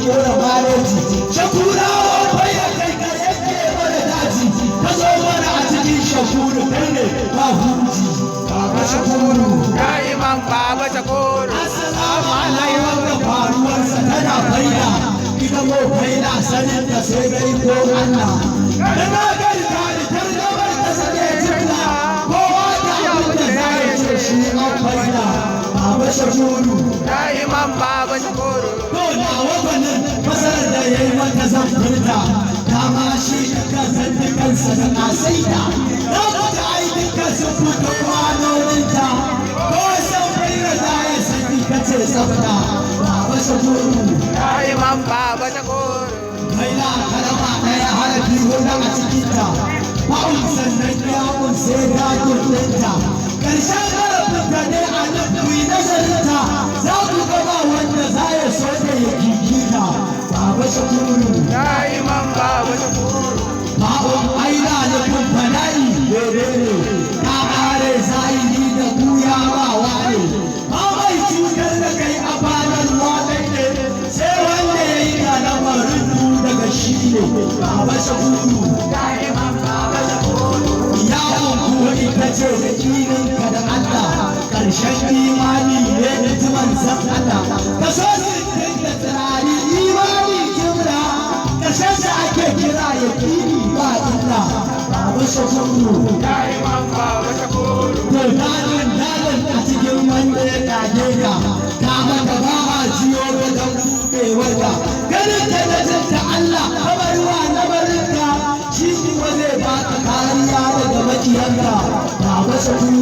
kora maleji shakurawa bai da kai ka yake mana daji ka zo mana a cikin shakuru kai ne ba huji baba shakuru da'iman baba shakuru assalamu alaikum da faruwarsa tana baida ita mo baida sanin da sai dai ko Allah da na gari tare tarjamar ta sake jinna kowa da abin da za ya ce shi an baida baba shakuru da'iman baba shakuru to na wabanin masarar da ya yi mata zan furta dama shi da kansan da kansa da kasaita na kuka aikin kansa fito manoninta ko san bayyana za ya sani kace tsafta baba shakuru da'iman baba shakuru mai na kalama ɗaya harafi hudu a cikinta ba'un sannan yawon sai gajin ɗinta ƙarshen harafin ka ne a nan ku yi nazarinta za ku gaba wanda za ya so da ya kikita baba shakuru da'iman baba shakuru ba'un aina nufin fana'i daidai ne ta ƙare zahiri da buya ba wane ba mai cutar da kai a banar wadai ne sai wanda ya yi da lamarin daga shi ne baba shakuru da'iman baba shakuru yawon kuwa ita ce da irinka da Allah ƙarshen imani ne da tuman san Allah ka so sittin da tsirari imani kimra ƙarshen sa ake kira ya kini ba illa baba shakuru da'iman baba shakuru to dalin a cikin wanda ya kage ka kama da ba a jiyo da dan kubewar ka ganin ta da jinta Allah kabarwa na barinka shi kuma zai baka kariya daga makiyanka baba shakuru